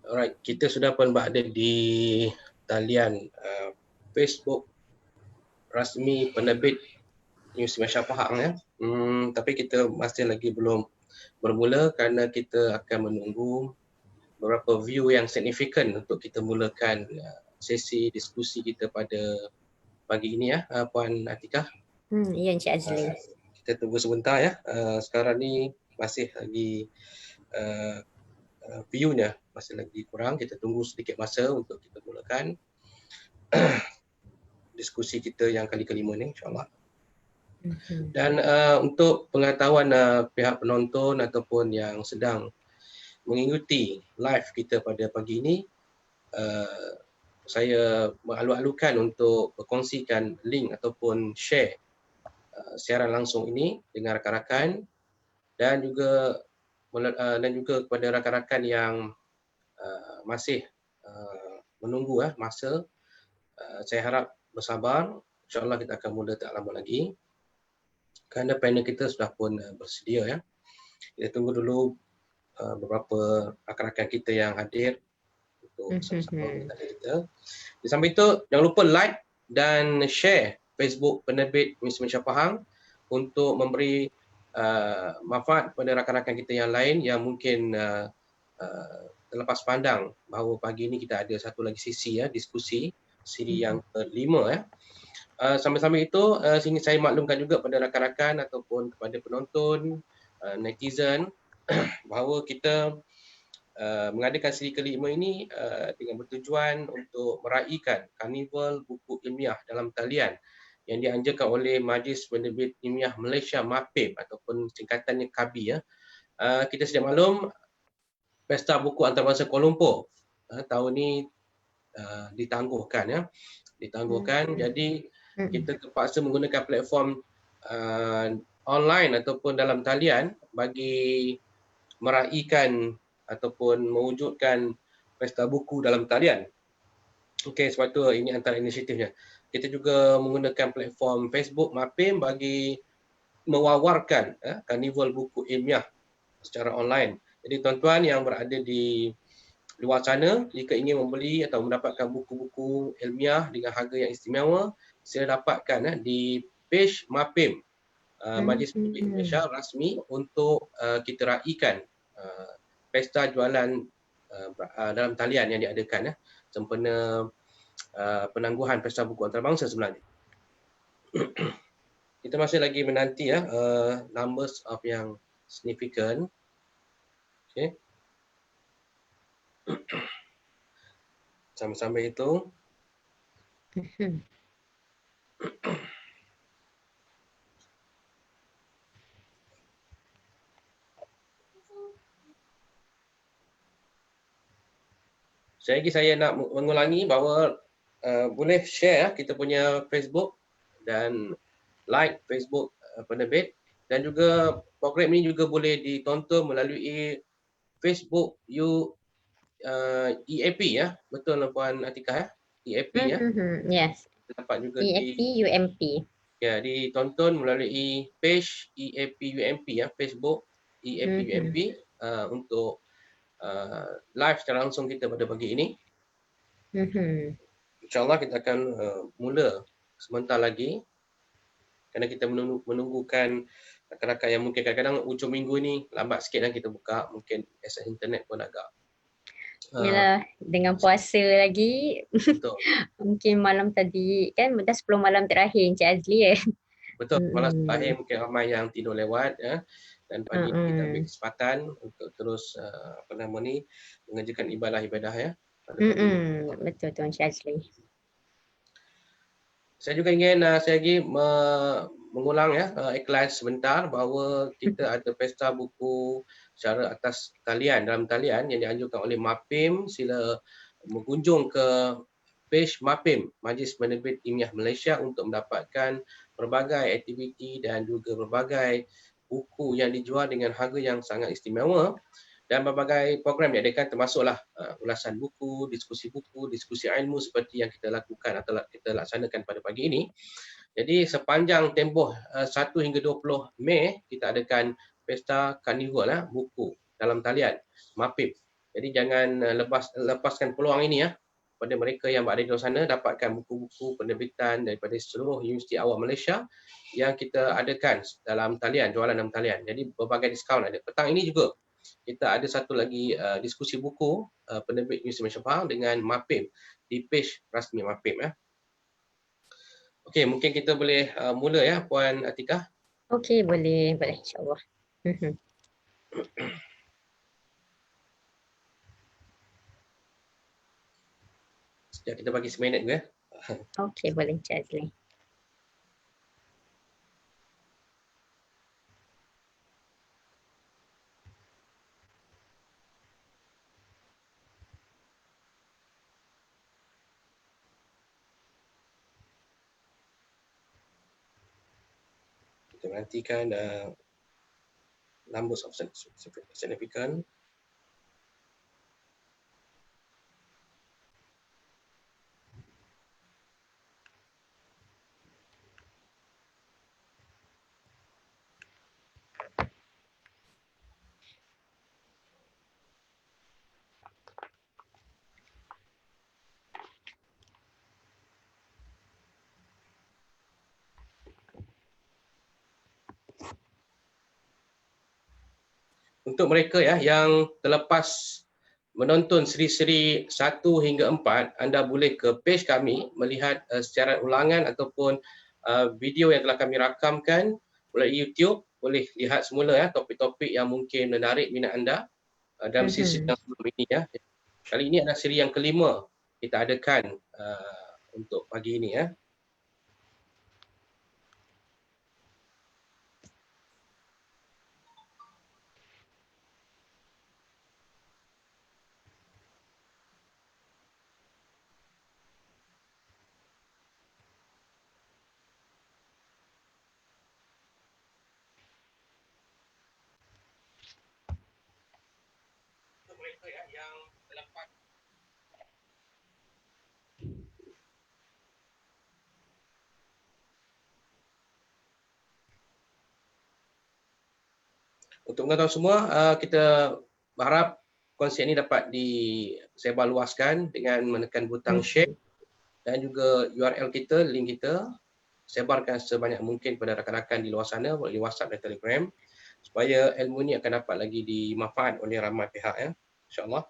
Alright, kita sudah pun berada di talian Facebook rasmi penerbit News Malaysia Pahang ya. Tapi kita masih lagi belum bermula kerana kita akan menunggu beberapa view yang signifikan untuk kita mulakan sesi diskusi kita pada pagi ini ya, Puan Atikah. Ya, Encik Azli. Kita tunggu sebentar ya. Sekarang ni masih lagi view-nya masih lagi kurang. Kita tunggu sedikit masa untuk kita mulakan diskusi kita yang kali kelima ni, insyaAllah. Dan untuk pengetahuan pihak penonton ataupun yang sedang mengikuti live kita pada pagi ini, saya mengalu-alukan untuk berkongsikan link ataupun share siaran langsung ini dengan rakan-rakan dan juga kepada rakan-rakan yang masih menunggu masa. Saya harap bersabar, insyaAllah kita akan mula tak lama lagi kerana panel kita sudah pun bersedia ya. Kita tunggu dulu beberapa rakan-rakan kita yang hadir untuk sama-sama mengenali kita. Di samping itu, jangan lupa like dan share Facebook penerbit News Malaysia Pahang untuk memberi manfaat kepada rakan-rakan kita yang lain yang mungkin terlepas pandang bahawa pagi ini kita ada satu lagi sesi ya, diskusi siri yang kelima ya. Sambil-sambil itu, ingin saya maklumkan juga kepada rakan-rakan ataupun kepada penonton, netizen bahawa kita mengadakan siri kelima ini dengan bertujuan untuk meraihkan Karnival Buku Ilmiah dalam Talian yang dianjurkan oleh Majlis Penerbit Ilmiah Malaysia MAPIM ataupun singkatannya KABI ya. Kita sedia maklum Pesta Buku Antarabangsa Kuala Lumpur tahun ini ditangguhkan ya. Jadi kita terpaksa menggunakan platform online ataupun dalam talian bagi meraihkan ataupun mewujudkan pesta buku dalam talian. Okey, sebab tu ini antara inisiatifnya. Kita juga menggunakan platform Facebook MAPIM bagi mewawarkan Karnival Buku Ilmiah secara online. Jadi tuan-tuan yang berada di luar sana, jika ingin membeli atau mendapatkan buku-buku ilmiah dengan harga yang istimewa, sila dapatkan di page MAPIM, Majlis Penerbit Malaysia rasmi untuk kita raikan pesta jualan dalam talian yang diadakan sempena penangguhan Pesta Buku Antarabangsa sebenarnya. Kita masih lagi menanti numbers of yang signifikan. Okay. Sambil-sambil itu saya nak mengulangi bahawa boleh share kita punya Facebook dan like Facebook penerbit, dan juga program ini juga boleh ditonton melalui Facebook EAP ya. Betul Puan Atikah ya? EAP ya. Yes. Dapat juga EAP UMP. Ya, ditonton melalui page EAP UMP ya, Facebook EAP UMP untuk live secara langsung kita pada pagi ini. InsyaAllah kita akan mula sebentar lagi kerana kita menunggukan rakan-rakan yang mungkin kadang-kadang ujung minggu ni lambat sikit dan kita buka, mungkin akses internet pun agak yalah, dengan puasa lagi. Betul. Mungkin malam tadi kan dah 10 malam terakhir Encik Azli Betul, malam terakhir mungkin ramai yang tidur lewat ya. Dan pagi ini kita ambil kesempatan untuk terus mengerjakan ibadah-ibadah ya. Betul tu Encik Azli. Saya juga ingin saya lagi mengulang ya, iklan sebentar bahawa kita ada pesta buku secara atas talian, dalam talian yang dianjurkan oleh MAPIM. Sila mengunjung ke page MAPIM, Majlis Penerbit Ilmiah Malaysia, untuk mendapatkan berbagai aktiviti dan juga berbagai buku yang dijual dengan harga yang sangat istimewa. Dan berbagai program diadakan termasuklah ulasan buku, diskusi ilmu seperti yang kita lakukan atau kita laksanakan pada pagi ini. Jadi sepanjang tempoh 1 hingga 20 Mei kita adakan pesta karnival buku dalam talian MAPIM. Jadi jangan lepaskan peluang ini ya pada mereka yang berada di luar sana, dapatkan buku-buku penerbitan daripada seluruh universiti awam Malaysia yang kita adakan dalam talian, jualan dalam talian. Jadi berbagai diskaun ada. Petang ini juga kita ada satu lagi diskusi buku penerbit Universiti Malaysia Pahang dengan MAPIM di page rasmi MAPIM ya. Okey, mungkin kita boleh mula ya Puan Atikah. Okey, boleh insya-Allah. Sekejap kita bagi seminit dulu ya. Okey, boleh Encik Azli. Kita nantikan numbers of significant. Untuk mereka ya yang terlepas menonton seri-seri 1 hingga 4, anda boleh ke page kami melihat siaran ulangan ataupun video yang telah kami rakamkan melalui YouTube. Boleh lihat semula ya topik-topik yang mungkin menarik minat anda dalam siri yang sebelum ini ya. Kali ini adalah siri yang kelima kita adakan untuk pagi ini ya. Yang terlepas untuk mengetahui semua, kita berharap konsep ini dapat disebarluaskan dengan menekan butang share dan juga URL kita, link kita, sebarkan sebanyak mungkin kepada rakan-rakan di luar sana melalui WhatsApp dan Telegram supaya ilmu ini akan dapat lagi dimanfaat oleh ramai pihak ya. InsyaAllah.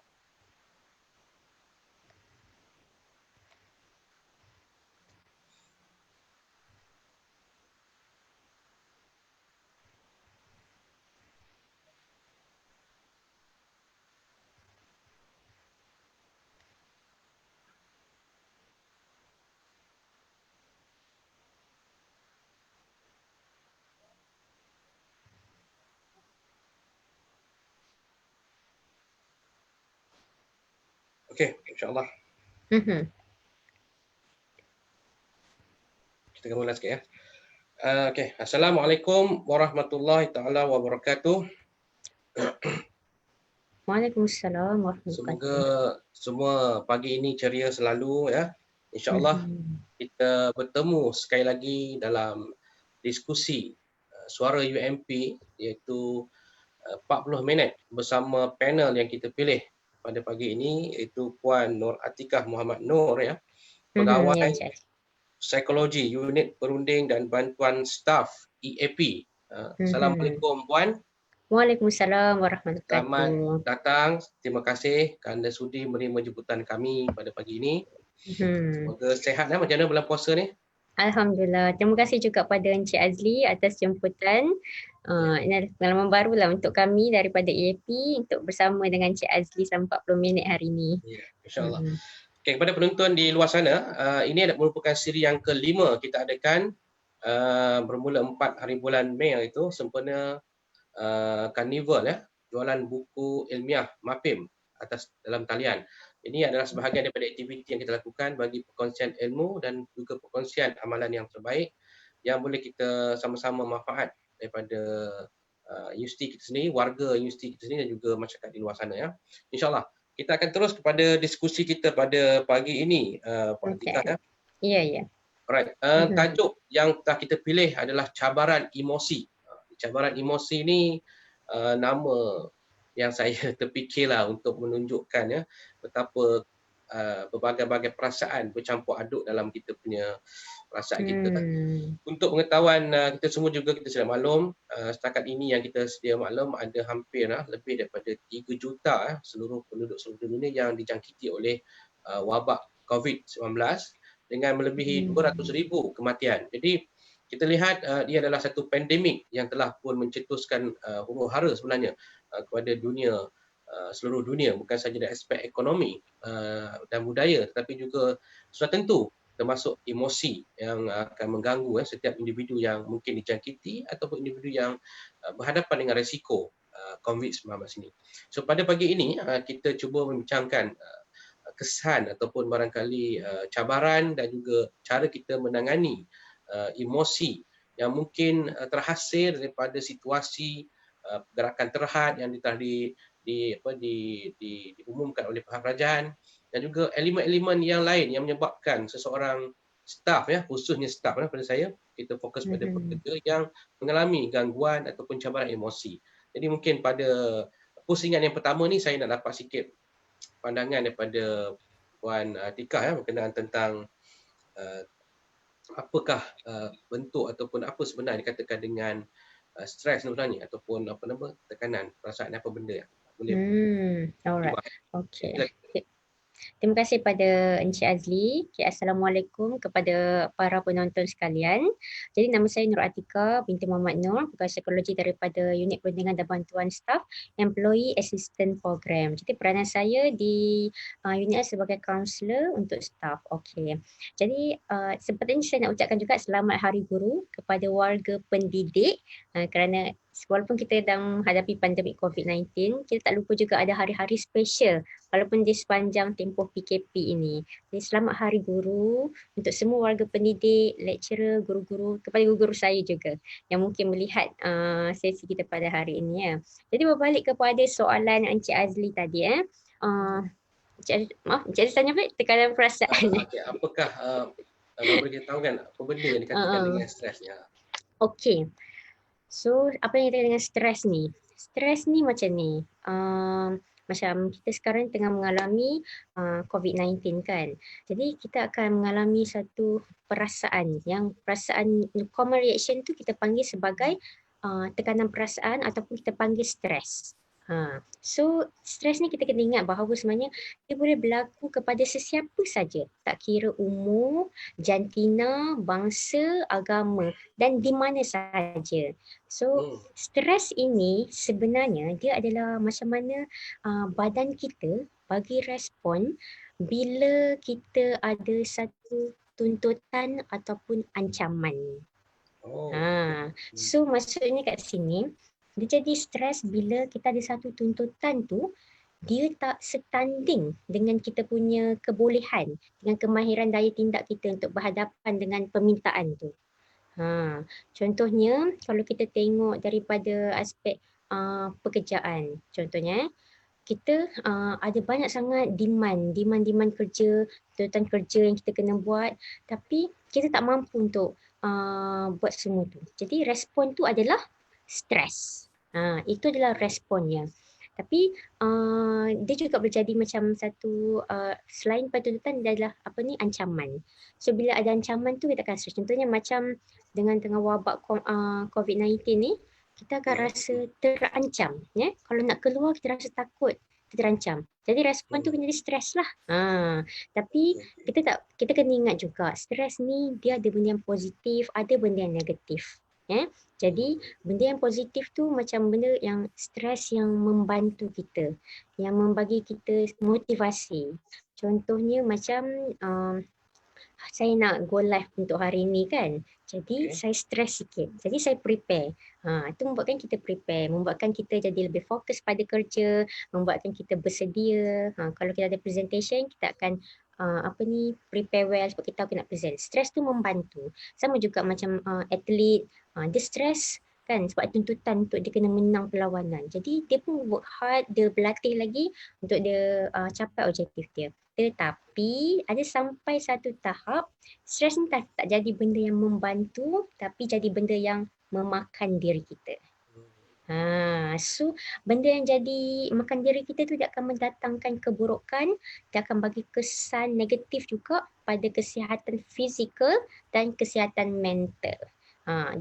Okey, insyaAllah. Kita akan mula sikit ya. Okey, Assalamualaikum warahmatullahi taala wabarakatuh. Waalaikumsalam warahmatullahi Semoga wabarakatuh. semua pagi ini ceria selalu ya. InsyaAllah kita bertemu sekali lagi dalam diskusi suara UMP iaitu 40 minit bersama panel yang kita pilih pada pagi ini iaitu Puan Nur Atikah Muhammad Nur ya. Pegawai Psikologi Unit Perunding dan Bantuan Staf EAP. Assalamualaikum Puan. Waalaikumsalam warahmatullahi wabarakatuh. Selamat datang. Terima kasih kerana sudi menerima jemputan kami pada pagi ini. Semoga sihat ya. Macam mana bulan puasa ni? Alhamdulillah. Terima kasih juga pada Encik Azli atas jemputan. Ini adalah pengalaman baru lah untuk kami daripada EAP untuk bersama dengan Encik Azli selama 40 minit hari ini. Ya, insyaAllah. Okay, kepada penonton di luar sana, ini merupakan siri yang kelima kita adakan bermula 4 hari bulan Mei itu sempena karnival ya, jualan buku ilmiah MAPIM atas dalam talian. Ini adalah sebahagian daripada aktiviti yang kita lakukan bagi perkongsian ilmu dan juga perkongsian amalan yang terbaik yang boleh kita sama-sama manfaat daripada universiti kita sendiri, warga universiti kita sendiri dan juga masyarakat di luar sana ya. InsyaAllah kita akan terus kepada diskusi kita pada pagi ini, Puan Atikah ya. Ya. Alright, tajuk yang telah kita pilih adalah cabaran emosi. Cabaran emosi ni nama yang saya terfikirlah untuk menunjukkan ya betapa berbagai-bagai perasaan bercampur aduk dalam kita punya perasaan kita. Untuk pengetahuan kita semua juga, kita sedia maklum, setakat ini yang kita sedia maklum ada hampir lebih daripada 3 juta seluruh penduduk seluruh dunia yang dijangkiti oleh wabak COVID-19 dengan melebihi 200,000 kematian. Jadi kita lihat dia adalah satu pandemik yang telah pun mencetuskan huru-hara sebenarnya kepada dunia, seluruh dunia, bukan sahaja dari aspek ekonomi dan budaya, tetapi juga sudah tentu termasuk emosi yang akan mengganggu setiap individu yang mungkin dijangkiti ataupun individu yang berhadapan dengan risiko COVID-19 ini. So pada pagi ini kita cuba membincangkan kesan ataupun barangkali cabaran dan juga cara kita menangani emosi yang mungkin terhasil daripada situasi pergerakan terhad yang telah diumumkan oleh pihak kerajaan, dan juga elemen-elemen yang lain yang menyebabkan seseorang staf khususnya staf pada saya, kita fokus pada pekerja yang mengalami gangguan ataupun cabaran emosi. Jadi mungkin pada pusingan yang pertama ni saya nak dapat sikit pandangan daripada Puan Tika berkenaan tentang apakah bentuk ataupun apa sebenarnya dikatakan dengan stres sebenarnya ataupun tekanan perasaan apa benda yang boleh. Alright. Okay. Terima kasih pada Encik Azli. Okay, Assalamualaikum kepada para penonton sekalian. Jadi nama saya Nur Atika binti Muhammad Nur, pegawai psikologi daripada Unit Perundingan dan Bantuan Staf Employee Assistance Program. Jadi peranan saya di unit sebagai kaunselor untuk staf. Okey. Jadi sepertinya saya nak ucapkan juga selamat Hari Guru kepada warga pendidik kerana walaupun kita sedang menghadapi pandemik COVID-19, kita tak lupa juga ada hari-hari special walaupun di sepanjang tempoh PKP ini. Jadi selamat Hari Guru untuk semua warga pendidik, lecturer, guru-guru, kepada guru-guru saya juga yang mungkin melihat sesi kita pada hari ini ya. Jadi berbalik kepada soalan Encik Azli tadi Encik Azli tanya apa? Tekanan perasaan. Apakah boleh kita tahu kan apa benda yang dikatakan dengan stresnya? Okey. So apa yang kita dengan stres ni? Stres ni macam ni. Macam kita sekarang tengah mengalami COVID-19 kan. Jadi kita akan mengalami satu perasaan yang perasaan common reaction tu kita panggil sebagai tekanan perasaan ataupun kita panggil stres. So stres ni kita kena ingat bahawa sebenarnya dia boleh berlaku kepada sesiapa saja, tak kira umur, jantina, bangsa, agama dan di mana saja. So stres ini sebenarnya dia adalah macam mana badan kita bagi respon bila kita ada satu tuntutan ataupun ancaman. So maksudnya kat sini dia jadi stres bila kita ada satu tuntutan tu dia tak setanding dengan kita punya kebolehan, dengan kemahiran daya tindak kita untuk berhadapan dengan permintaan tu. Contohnya kalau kita tengok daripada aspek pekerjaan, contohnya kita ada banyak sangat demand kerja, tuntutan kerja yang kita kena buat, tapi kita tak mampu untuk buat semua tu. Jadi respon tu adalah stres. Itu adalah responnya. Tapi dia juga berjadi macam satu selain tuntutan adalah ancaman. So bila ada ancaman tu kita akan stres. Contohnya macam dengan tengah wabak COVID-19 ni, kita akan rasa terancam. Kalau nak keluar kita rasa takut, kita terancam. Jadi respon tu menjadi stres lah. Tapi kita kena ingat juga stres ni dia ada benda yang positif, ada benda yang negatif. Jadi benda yang positif tu macam benda yang stres yang membantu kita, yang membagi kita motivasi. Contohnya macam saya nak go live untuk hari ni kan. Jadi saya stres sikit. Jadi saya prepare. Itu membuatkan kita prepare, membuatkan kita jadi lebih fokus pada kerja, membuatkan kita bersedia. Kalau kita ada presentation, kita akan prepare well sebab kita nak present. Stres tu membantu. Sama juga macam atlet, dia stres kan sebab tuntutan untuk dia kena menang perlawanan. Jadi dia pun work hard, dia berlatih lagi untuk dia capai objektif dia. Tetapi ada sampai satu tahap stres ni tak jadi benda yang membantu tapi jadi benda yang memakan diri kita. So benda yang jadi makan diri kita tu dia akan mendatangkan keburukan, dia akan bagi kesan negatif juga pada kesihatan fizikal dan kesihatan mental.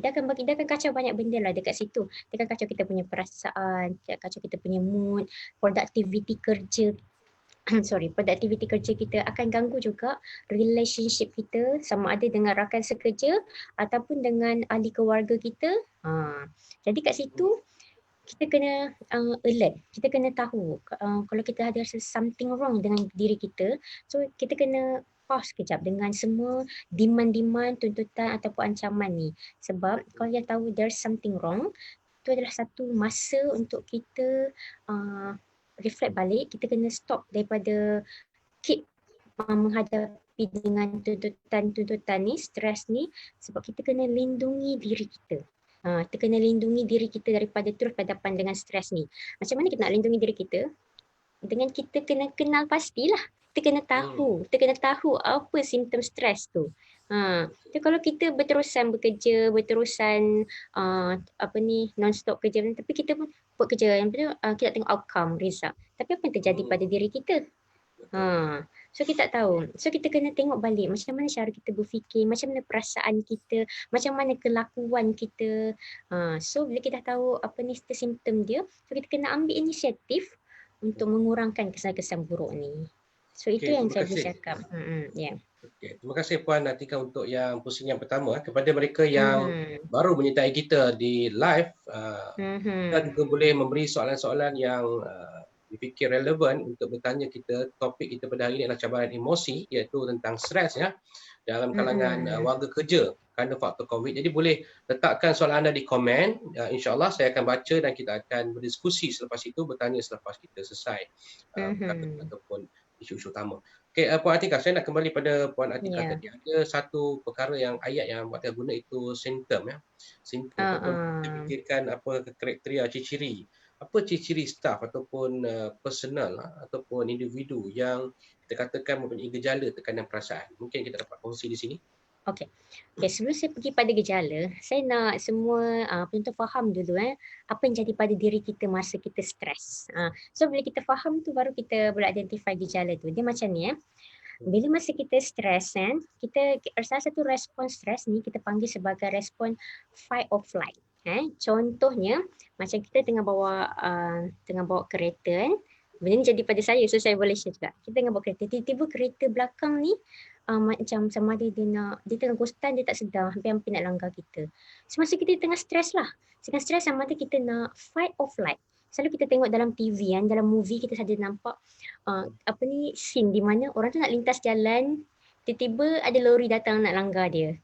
Dia akan kacau banyak benda lah dekat situ. Dia akan kacau kita punya perasaan, dia akan kacau kita punya mood, produktiviti kerja produktiviti kerja kita, akan ganggu juga relationship kita sama ada dengan rakan sekerja ataupun dengan ahli keluarga kita. Jadi kat situ kita kena alert, kita kena tahu kalau kita ada rasa something wrong dengan diri kita, so kita kena pause kejap dengan semua demand-demand, tuntutan ataupun ancaman ni. Sebab kalau kita tahu there's something wrong, itu adalah satu masa untuk kita reflect balik, kita kena stop daripada keep menghadapi dengan tuntutan-tuntutan ni, stres ni, sebab kita kena lindungi diri kita. Kita kena lindungi diri kita daripada terus berhadapan dengan stres ni. Macam mana kita nak lindungi diri kita? Dengan kita kena kenal pastilah. Kita kena tahu apa simptom stres tu. Jadi kalau kita berterusan bekerja, berterusan non-stop kerja, tapi kita pun buat kerja yang betul, kita tengok outcome, result. Tapi apa yang terjadi pada diri kita? So kita tak tahu. So kita kena tengok balik macam mana cara kita berfikir, macam mana perasaan kita, macam mana kelakuan kita. So bila kita tahu apa ni simptom dia, so kita kena ambil inisiatif untuk mengurangkan kesan-kesan buruk ni. So itu yang saya boleh cakap. Okay. Terima kasih Puan Atika untuk yang pusing yang pertama. Kepada mereka yang baru menyertai kita di live, kita juga boleh memberi soalan-soalan yang difikir relevan untuk bertanya kita. Topik kita pada hari ini adalah cabaran emosi, iaitu tentang stres ya dalam kalangan warga kerja kerana faktor COVID. Jadi boleh letakkan soalan anda di komen. InsyaAllah saya akan baca dan kita akan berdiskusi selepas itu, bertanya selepas kita selesai ataupun isu-isu utama. Okey, Puan Atika, saya nak kembali pada Puan Atika tadi. Ada satu perkara yang ayat yang Puan Atika guna itu simptom ya. Simptom ataupun kita fikirkan apa kriteria ciri-ciri. Apa ciri-ciri staf ataupun personal ataupun individu yang kita katakan mempunyai gejala tekanan perasaan? Mungkin kita dapat kongsi di sini. Okey, sebelum saya pergi pada gejala, saya nak semua penonton faham dulu apa yang jadi pada diri kita masa kita stres. So bila kita faham tu baru kita boleh identify gejala tu. Dia macam ni Bila masa kita stres kita salah satu respon stres ni kita panggil sebagai respon fight or flight. Contohnya macam kita tengah bawa kereta benda ni jadi pada saya, so saya boleh share juga. Kita tengah bawa kereta, tiba-tiba kereta belakang ni macam sama ada dia tengah ghostan, dia tak sedar, hampir-hampir nak langgar kita. Semasa kita tengah stres lah. Tengah stres sama ada kita nak fight or flight. Selalu kita tengok dalam TV dalam movie kita saja nampak scene di mana orang tu nak lintas jalan, tiba-tiba ada lori datang nak langgar dia.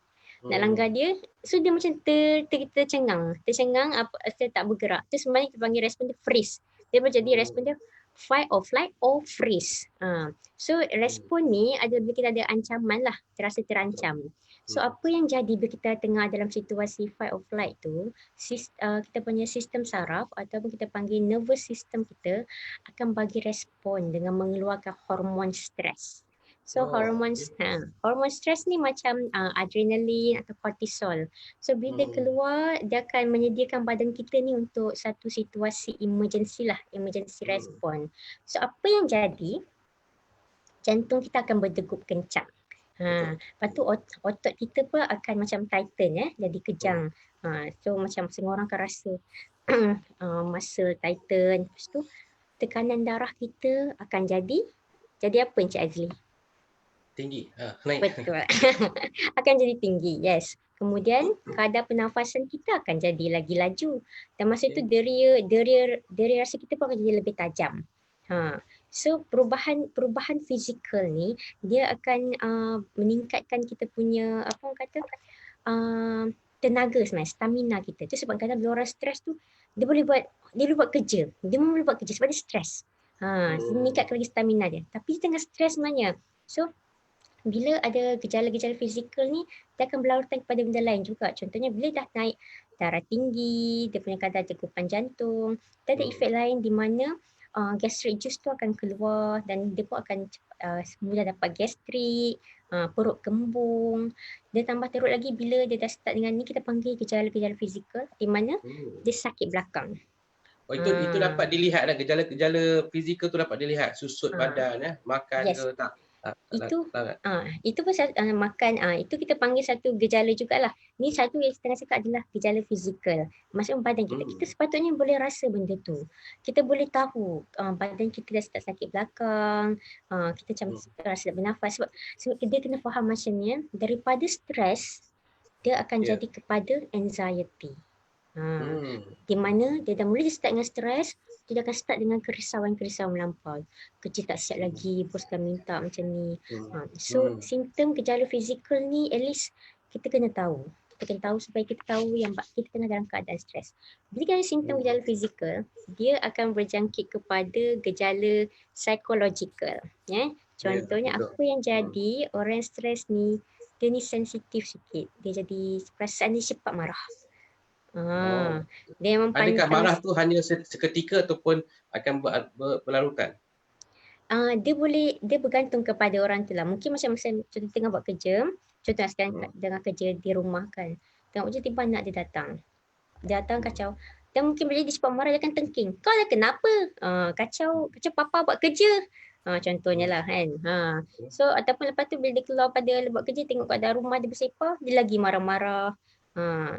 So dia macam tercengang, dia tak bergerak. Itu sebenarnya kita panggil respon dia freeze. Dia menjadi respon dia fight or flight or freeze. So respon ni ada bila kita ada ancaman lah, terasa terancam. So apa yang jadi bila kita tengah dalam situasi fight or flight tu, kita punya sistem saraf ataupun kita panggil nervous system kita akan bagi respon dengan mengeluarkan hormon stres. So hormon stres ni macam adrenalin atau kortisol. So bila dia keluar, dia akan menyediakan badan kita ni untuk satu situasi emergency respon. So apa yang jadi, jantung kita akan berdegup kencang. Lepas tu otot kita pun akan macam tighten jadi kejang. So macam semua orang akan rasa muscle tighten. Lepas tu tekanan darah kita akan jadi apa Encik Azli? Tinggi, naik. Betul. Akan jadi tinggi, yes. Kemudian kadar pernafasan kita akan jadi lagi laju. Dan masa itu deria rasa kita pun akan jadi lebih tajam. So perubahan fizikal ni dia akan meningkatkan kita punya tenaga sebenarnya, stamina kita. Itu sebab kadang bila orang stres tu dia boleh buat kerja. Dia boleh buat kerja sebab dia stres. Meningkatkan lagi stamina dia. Tapi dia tengah stres sebenarnya. So bila ada gejala-gejala fizikal ni, dia akan berlarutan kepada benda lain juga. Contohnya bila dah naik darah tinggi, dia punya kadar degupan jantung, dia ada efek lain di mana gastric juice tu akan keluar dan dia pun akan mudah dapat gastrik, perut kembung. Dia tambah teruk lagi bila dia dah start dengan ni, kita panggil gejala-gejala fizikal di mana dia sakit belakang. Oh, itu dapat dilihat dah, gejala-gejala fizikal tu dapat dilihat, susut Ha, badan makan ke yes. tak? Itu Tak. itu pun makan itu kita panggil satu gejala jugalah. Ni satu yang kita cakap adalah gejala fizikal. Maksudnya badan kita, kita sepatutnya boleh rasa benda tu. Kita boleh tahu badan kita dah start sakit belakang, kita macam rasa tak bernafas sebab dia kena faham macam ni daripada stres dia akan jadi kepada anxiety. Di mana dia dah mula start dengan stres, dia akan start dengan kerisauan-kerisauan melampau. Kerja tak siap lagi, bos dah minta macam ni. So, simptom gejala fizikal ni at least kita kena tahu. Kita kena tahu supaya kita tahu yang kita tengah dalam keadaan stres. Bila ada simptom gejala fizikal, dia akan berjangkit kepada gejala psikologikal. Contohnya apa yang jadi orang stres ni, dia ni sensitif sikit. Dia jadi perasaan dia cepat marah. Dia memang adakah marah tu hanya seketika ataupun akan berlarutan? Dia bergantung kepada orang tu lah. Mungkin macam contoh tengah buat kerja, contoh sekarang dengan kerja di rumah kan. Tengok je tiba anak dia datang. Datang kacau. Dan mungkin bila dia cepat marah dia akan tengking. Kau dah kenapa? Kacau papa buat kerja. Contohnya lah kan. So ataupun lepas tu bila dia keluar pada buat kerja tengok keadaan rumah dia bersepah, dia lagi marah-marah.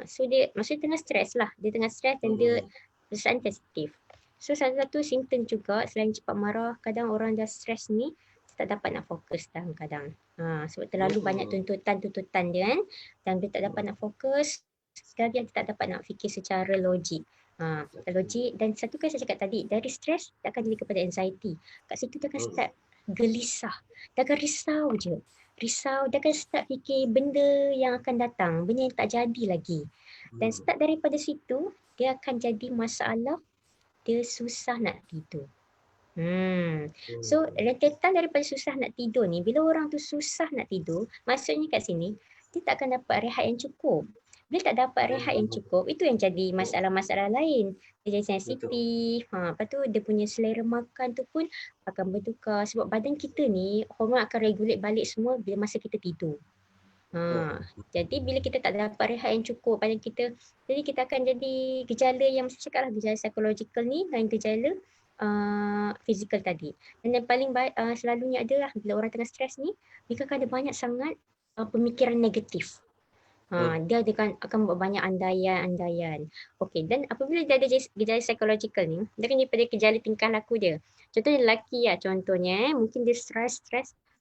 So dia maksudnya tengah stres lah. Dia tengah stres dan dia perasaan sensitif. So salah satu simptom juga selain cepat marah, kadang orang dah stres ni tak dapat nak fokus kadang-kadang. Sebab terlalu banyak tuntutan dia kan. Dan dia tak dapat nak fokus. Sekali dia tak dapat nak fikir secara logik. Logik. Dan satu kan saya cakap tadi, dari stres dia akan jadi kepada anxiety. Kat situ dia akan start gelisah. Dia akan risau je. Dia akan start fikir benda yang akan datang, benda yang tak jadi lagi. Dan start daripada situ, dia akan jadi masalah, dia susah nak tidur. So rentetan daripada susah nak tidur ni, bila orang tu susah nak tidur, maksudnya kat sini, dia tak akan dapat rehat yang cukup. Bila tak dapat rehat yang cukup, itu yang jadi masalah-masalah lain. Dia jadi sensitif, lepas tu dia punya selera makan tu pun akan bertukar. Sebab badan kita ni, hormon akan regulate balik semua bila masa kita tidur. Jadi bila kita tak dapat rehat yang cukup badan kita, jadi kita akan jadi gejala yang saya cakap lah, gejala psikologikal ni dan gejala fizikal tadi. Dan yang paling selalunya adalah bila orang tengah stres ni, mereka akan ada banyak sangat pemikiran negatif. Dia akan buat banyak andaian. Okey, dan apabila dia ada gejala psikologikal ni, dia akan daripada gejala tingkah laku dia. Contohnya lelaki lah, contohnya mungkin dia stres,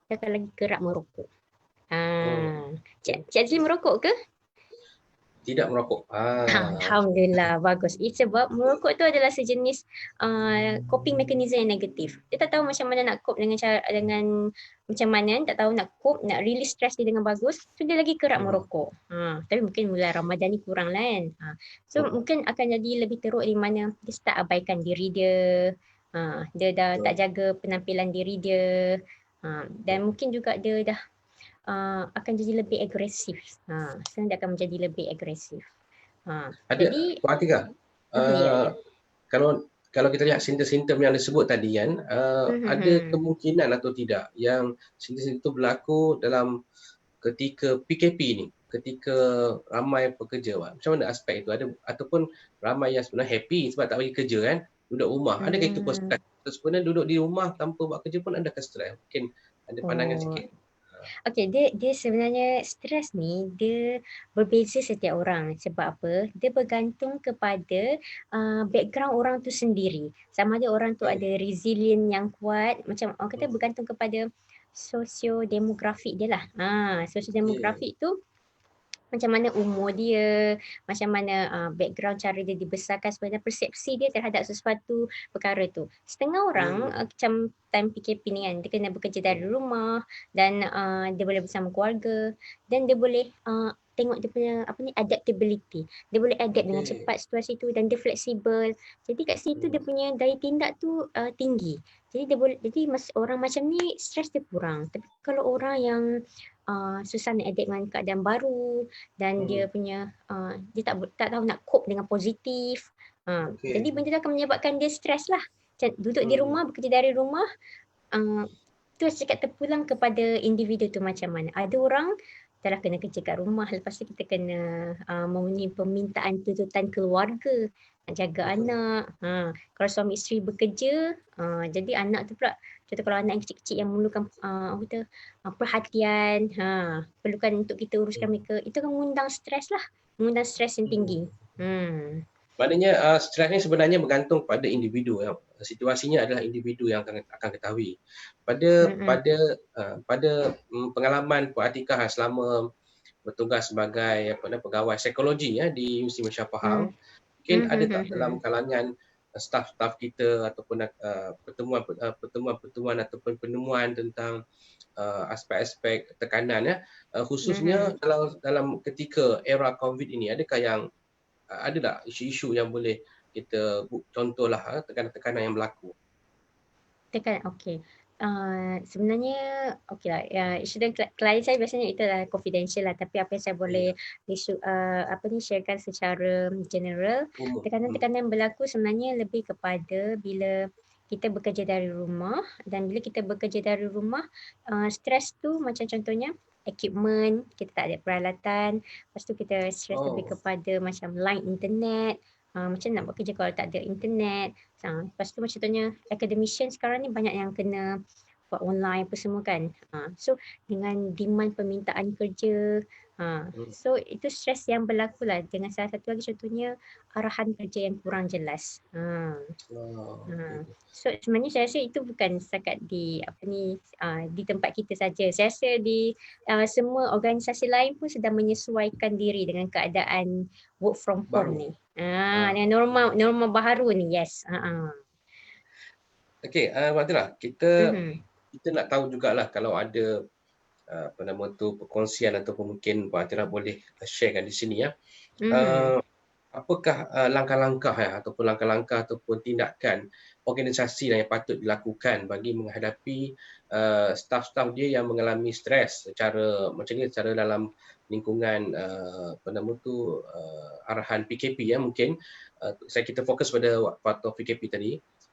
dia akan lagi kerap merokok. Cik Azli merokok ke? Tidak merokok. Alhamdulillah, bagus. Sebab merokok tu adalah sejenis coping mechanism yang negatif. Dia tak tahu macam mana nak cope dengan macam mana, tak tahu nak cope, nak release stress dia dengan bagus. So dia lagi kerap merokok. Tapi mungkin mulai Ramadan ni kurang lah kan. So mungkin akan jadi lebih teruk di mana dia start abaikan diri dia. Dia dah tak jaga penampilan diri dia. Dan mungkin juga dia dah akan jadi lebih agresif. Sekarang dia akan menjadi lebih agresif. Jadi Puan Atika, kalau kita lihat simptom-simptom yang disebut tadi kan, ada kemungkinan atau tidak yang simptom itu berlaku dalam ketika PKP ni, ketika ramai pekerja, macam mana aspek itu? Ada ataupun ramai yang sebenarnya happy sebab tak pergi kerja kan, duduk rumah. Adakah itu pun stres? Sebenarnya duduk di rumah tanpa buat kerja pun adakah stres? Mungkin ada pandangan sikit. Okey, dia sebenarnya stres ni dia berbeza setiap orang. Sebab apa? Dia bergantung kepada background orang tu sendiri. Sama ada orang tu ada resilient yang kuat, macam orang kata bergantung kepada sosiodemografik dia lah. Sosiodemografik tu macam mana umur dia, macam mana background cara dia dibesarkan, sebenarnya persepsi dia terhadap sesuatu perkara tu. Setengah orang macam time PKP ni kan, dia kena bekerja dari rumah dan dia boleh bersama keluarga dan dia boleh tengok dia punya adaptability. Dia boleh adapt dengan cepat situasi tu dan dia fleksibel. Jadi kat situ dia punya daya tindak tu tinggi. Jadi orang macam ni stres dia kurang. Tapi kalau orang yang susah nak adapt dengan keadaan baru dan dia punya dia tak tahu nak cope dengan positif. Jadi benda tu akan menyebabkan dia stres lah. Duduk di rumah, bekerja dari rumah, tu saya cakap terpulang kepada individu tu macam mana. Ada orang kita dah kena kerja kat rumah, lepas tu kita kena memenuhi permintaan tuntutan keluarga, nak jaga anak. Kalau suami isteri bekerja, jadi anak tu pula, contoh kalau anak yang kecil-kecil yang memerlukan perhatian, perlukan untuk kita uruskan mereka, itu akan mengundang stres lah, mengundang stres yang tinggi. Maknanya stres ni sebenarnya bergantung pada individu. Situasinya adalah individu yang akan ketahui. Pada pengalaman Puan Atikah selama bertugas sebagai pegawai psikologi di Universiti Malaysia Pahang, mungkin ada tak dalam kalangan staf-staf kita ataupun pertemuan ataupun penemuan tentang aspek-aspek tekanan khususnya dalam ketika era COVID ini, adakah yang ada tak isu-isu yang boleh kita contohlah tekanan-tekanan yang berlaku? Okey. Sebenarnya okey lah, isu dan klien saya biasanya itu adalah confidential lah, tapi apa yang saya boleh sharekan secara general, tekanan-tekanan berlaku sebenarnya lebih kepada bila kita bekerja dari rumah, dan bila kita bekerja dari rumah, stres tu macam contohnya equipment, kita tak ada peralatan, lepas tu kita stres lebih kepada macam line internet, macam nak buat kerja kalau tak ada internet. Lepas tu macam contohnya academician sekarang ni banyak yang kena buat online apa semua kan. So dengan demand permintaan kerja, so itu stres yang berlaku lah. Dengan salah satu lagi contohnya arahan kerja yang kurang jelas. So sebenarnya saya rasa itu bukan setakat di di tempat kita saja. Saya rasa di semua organisasi lain pun sedang menyesuaikan diri dengan keadaan work from home ni. Dengan norma baru ni, yes. Okey, Mak Tira, kita nak tahu jugalah kalau ada perkongsian ataupun mungkin Mak Tira boleh sharekan di sini apakah langkah-langkah ataupun ataupun tindakan organisasi yang patut dilakukan bagi menghadapi staf-staf dia yang mengalami stres secara dalam lingkungan arahan PKP mungkin kita fokus pada faktor PKP tadi.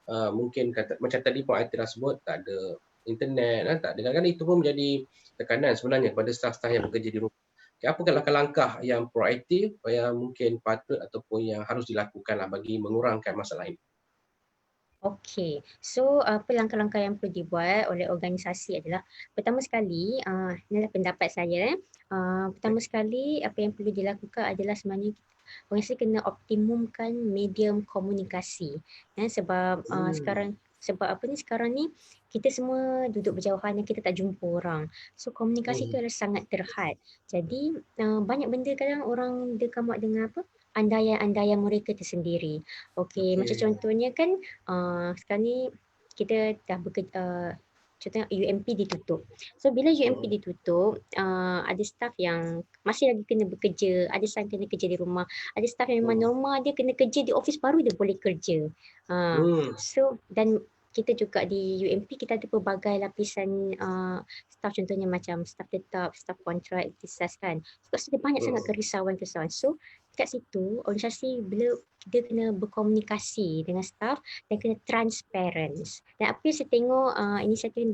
Mungkin macam tadi Puan Atirah sebut, tak ada internet, tak ada, kadang-kadang itu pun menjadi tekanan sebenarnya kepada staf-staf yang bekerja di rumah. Apakah langkah-langkah yang proaktif yang mungkin patut ataupun yang harus dilakukan bagi mengurangkan masalah ini? Okey, so apa langkah-langkah yang perlu dibuat oleh organisasi adalah, pertama sekali, inilah pendapat saya. Pertama sekali apa yang perlu dilakukan adalah sebenarnya organisasi kena optimumkan medium komunikasi. Sebab sekarang ni kita semua duduk berjauhan dan kita tak jumpa orang. So komunikasi itu adalah sangat terhad. Jadi banyak benda kadang orang dia come up dengan andaian-andaian mereka tersendiri. Okey, macam contohnya kan sekarang ni kita dah bekerja, contohnya UMP ditutup. So bila UMP ditutup, ada staff yang masih lagi kena bekerja, ada staff kena kerja di rumah, ada staff yang memang normal dia kena kerja di office baru dia boleh kerja. So dan kita juga di UMP kita ada pelbagai lapisan staff, contohnya macam staff tetap, staff kontrak, disas kan. So ada banyak sangat kerisauan. So kat situ organisasi bila dia kena berkomunikasi dengan staff dan kena transparent. Dan apa yang saya tengok inisiatif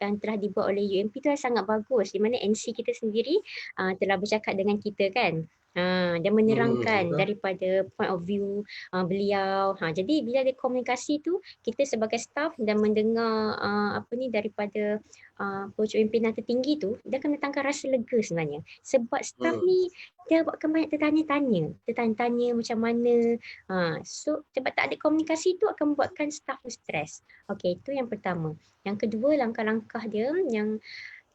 yang telah dibuat oleh UMP tu sangat bagus, di mana NC kita sendiri telah bercakap dengan kita kan. Dan menerangkan daripada point of view beliau. Jadi bila ada komunikasi tu, kita sebagai staff dan mendengar daripada pimpinan tertinggi tu, dia akan datangkan rasa lega sebenarnya. Sebab staff ni dia buatkan banyak tertanya macam mana. So sebab tak ada komunikasi tu akan membuatkan staff stres. Okey, itu yang pertama. Yang kedua, langkah-langkah dia yang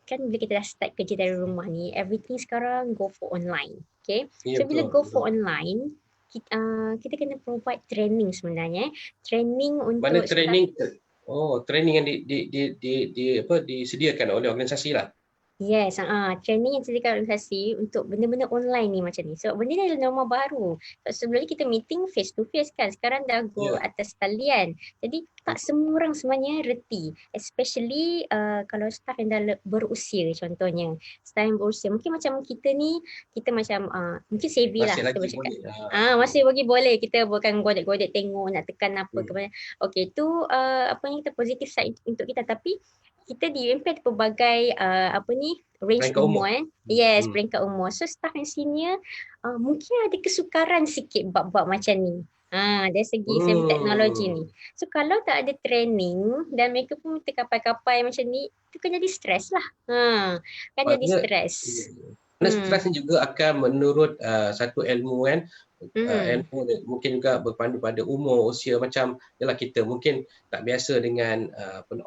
kan bila kita dah start kerja dari rumah ni, everything sekarang go for online. Okay, so bila go for online, kita kena provide training sebenarnya. Training untuk mana training? Training yang disediakan oleh organisasi lah. Yes, training yang disediakan organisasi untuk benda-benda online ni macam ni. Sebab benda ni adalah norma baru. Sebelum ni kita meeting face to face kan. Sekarang dah go atas talian. Jadi tak semua orang sebenarnya reti. Especially kalau staff yang dah berusia contohnya. Staff yang berusia. Mungkin macam kita ni, kita macam mungkin savvy lah. Kita bercakap. Masih bagi boleh. Kita bukan godek-godek tengok nak tekan apa. Okay, tu apa yang kita positif side untuk kita. Tapi kita di UMP ada pelbagai range Peringkat umur. umur Yes, Hmm. peringkat umur. So staff yang senior mungkin ada kesukaran sikit bab-bab macam ni. Dari segi savvy teknologi ni. So kalau tak ada training dan mereka pun terkapai-kapai macam ni, itu kan jadi stres lah. Kan jadi Maksudnya, stres. stres ni juga akan menurut satu ilmu kan. Ilmu mungkin juga berpandu pada umur, usia, macam yalah kita mungkin tak biasa dengan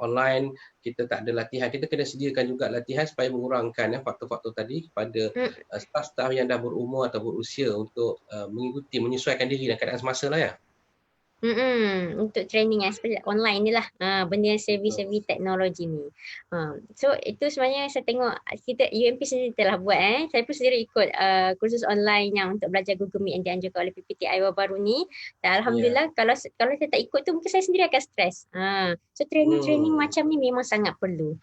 online, kita tak ada latihan, kita kena sediakan juga latihan supaya mengurangkan faktor-faktor tadi kepada staff-staff yang dah berumur atau berusia untuk mengikuti, menyesuaikan diri dengan keadaan semasa lah ya. Untuk training yang seperti online ni lah, benda yang savvy teknologi ni. So itu sebenarnya saya tengok kita UMP sendiri telah buat. Saya pun sendiri ikut kursus online yang untuk belajar Google Meet yang dianjurkan oleh PPTI baru ni. Dan alhamdulillah kalau saya tak ikut tu mungkin saya sendiri akan stres. So training macam ni memang sangat perlu.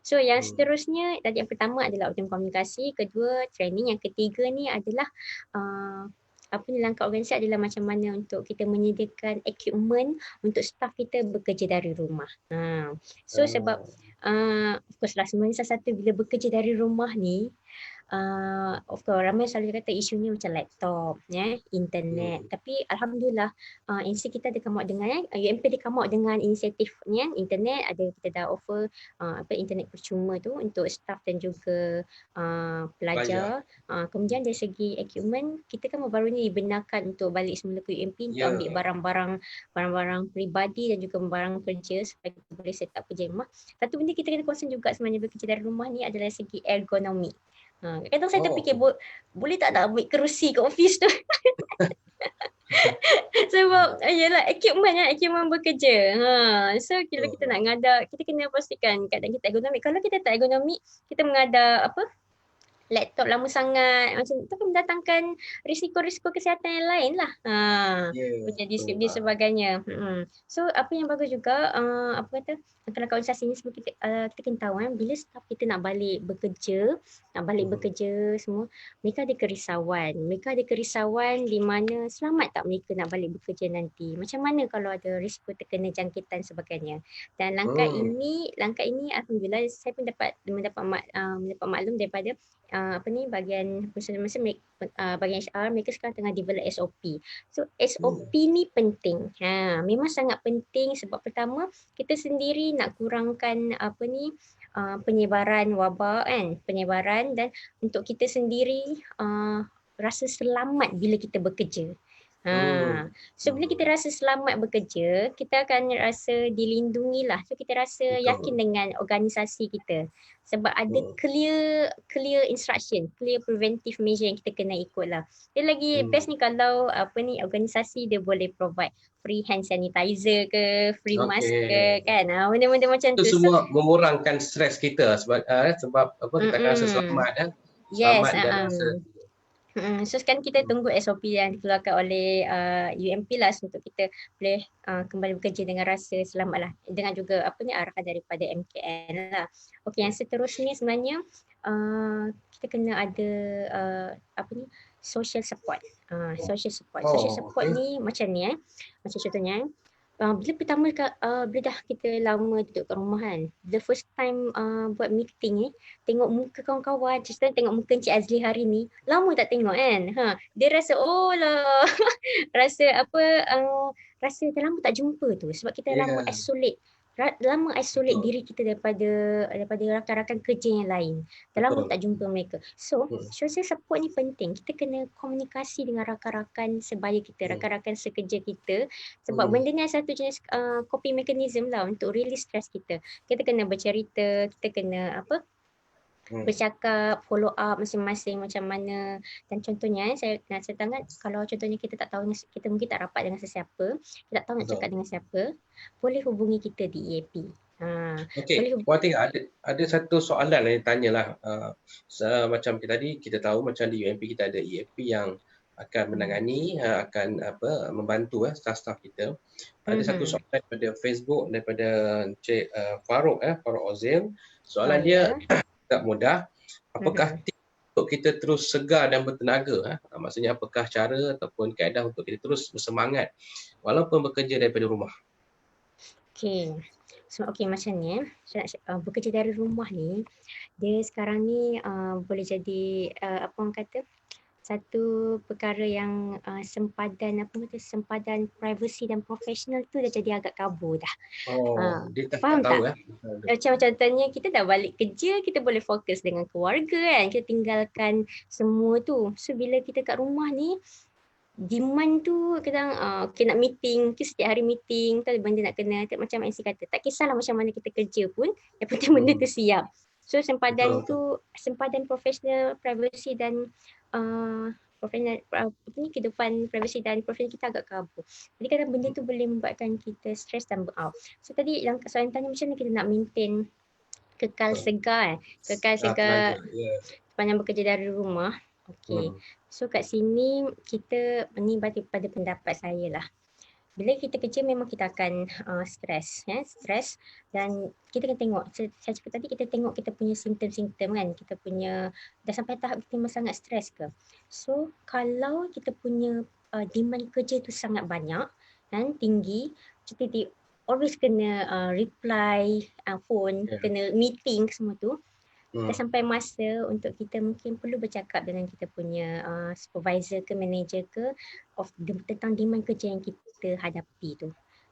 So yang seterusnya, tadi yang pertama adalah optimum komunikasi, kedua training, yang ketiga ni adalah langkah organisasi adalah macam mana untuk kita menyediakan equipment untuk staff kita bekerja dari rumah. So sebab of course lah, sebenarnya salah satu bila bekerja dari rumah ni, of course ramai selalu kata isunya macam laptop, internet. Tapi alhamdulillah NC kita ada come out dengan UMP dia come out dengan inisiatifnya internet. Ada, kita dah offer internet percuma tu untuk staff dan juga pelajar. Kemudian dari segi equipment, kita kan baru ni dibenarkan untuk balik semula ke UMP untuk ambil barang-barang peribadi dan juga barang kerja supaya kita boleh set up kerja rumah. Satu benda kita kena concern juga sebenarnya bekerja dari rumah ni adalah segi ergonomi. Kadang saya terfikir boleh tak ambil kerusi ke office tu. Sebab yalah equipment bekerja. So bila kita nak ngadak, kita kena pastikan keadaan kita ergonomik. Kalau kita tak ergonomik, kita mengadak laptop lama sangat, macam tu kan mendatangkan risiko-risiko kesihatan yang lain lah. Menjadi sebagainya sebagainya. So apa yang bagus juga, langkah organisasi ni sebab kita kena tahu bila staff kita nak balik bekerja, semua, mereka ada kerisauan. Di mana selamat tak mereka nak balik bekerja nanti. Macam mana kalau ada risiko terkena jangkitan sebagainya. Dan langkah ini alhamdulillah saya pun mendapat maklum daripada bagian bagian HR, mereka sekarang tengah develop SOP. So SOP ni penting. Memang sangat penting sebab pertama kita sendiri nak kurangkan penyebaran wabak penyebaran, dan untuk kita sendiri rasa selamat bila kita bekerja. So bila kita rasa selamat bekerja, kita akan rasa dilindungi lah. So kita rasa yakin dengan organisasi kita. Sebab ada clear instruction, clear preventive measure yang kita kena ikut lah. Dia lagi best ni kalau organisasi dia boleh provide free hand sanitizer ke, free mask ke, kan. Benda-benda macam tu. Itu semua mengurangkan stres kita sebab kita akan rasa selamat Yes. Dan rasa So sekarang kita tunggu SOP yang dikeluarkan oleh UMP lah untuk kita boleh kembali bekerja dengan rasa selamat lah, dengan juga arahan daripada MKN lah. Okey, yang seterusnya sebenarnya kita kena ada social support. Social support ni macam ni macam contohnya bila pertama bila dah kita lama duduk kat rumah kan, the first time buat meeting tengok muka kawan-kawan, contohnya tengok muka Encik Azli hari ni, lama tak tengok kan. Dia rasa rasa dah lama tak jumpa tu sebab kita lama isolate diri kita daripada rakan-rakan kerja yang lain. Dah lama tak jumpa mereka. So, social support ni penting. Kita kena komunikasi dengan rakan-rakan sebaya kita, rakan-rakan sekerja kita. Sebab benda ni satu jenis coping mechanism lah untuk release stress kita. Kita kena bercerita, kita kena bercakap, follow up masing-masing macam mana. Dan contohnya saya tangan, kalau contohnya kita tak tahu, kita mungkin tak rapat dengan sesiapa, kita tak tahu nak cakap dengan siapa, boleh hubungi kita di EAP. Okey, Puan Tika, ada satu soalan yang tanyalah. Macam tadi kita tahu macam di UMP kita ada EAP yang akan menangani, akan membantu staff-staff kita. Ada satu soalan daripada Facebook daripada Encik Farouk Ozil. Soalan dia tak mudah. Apakah tips untuk kita terus segar dan bertenaga? Maksudnya apakah cara ataupun kaedah untuk kita terus bersemangat walaupun bekerja daripada rumah? Okey. So macam ni bekerja dari rumah ni, dia sekarang ni boleh jadi apa orang kata, satu perkara yang sempadan privacy dan profesional tu dah jadi agak kabur dah. Oh, dia tak Faham tahu tak? ya. Macam contohnya kita dah balik kerja, kita boleh fokus dengan keluarga kan. Kita tinggalkan semua tu. So bila kita kat rumah ni, demand tu kadang okay, nak meeting, kita setiap hari meeting, tu ada benda nak kena, macam MC kata, tak kisahlah macam mana kita kerja pun, yang penting benda tu siap. So sempadan Betul. sempadan profesional, privacy dan profesional kehidupan privacy dan profesional kita agak kabur. Jadi kadang benda tu boleh membuatkan kita stres dan burnout. So tadi yang soalan tanya macam mana kita nak maintain kekal segar Tenaga. Ya. sepanjang bekerja dari rumah. Okey. So kat sini kita ni pada pendapat saya lah. Bila kita kerja memang kita akan stres, stres dan kita kena tengok. Saya cakap tadi kita tengok kita punya simptom-simptom kan. Kita punya dah sampai tahap kita memang sangat stres ke. So kalau kita punya demand kerja tu sangat banyak dan tinggi, kita always kena reply phone, kena meeting semua tu. Dah sampai masa untuk kita mungkin perlu bercakap dengan kita punya supervisor ke manager ke tentang demand kerja yang kita hadapi tu.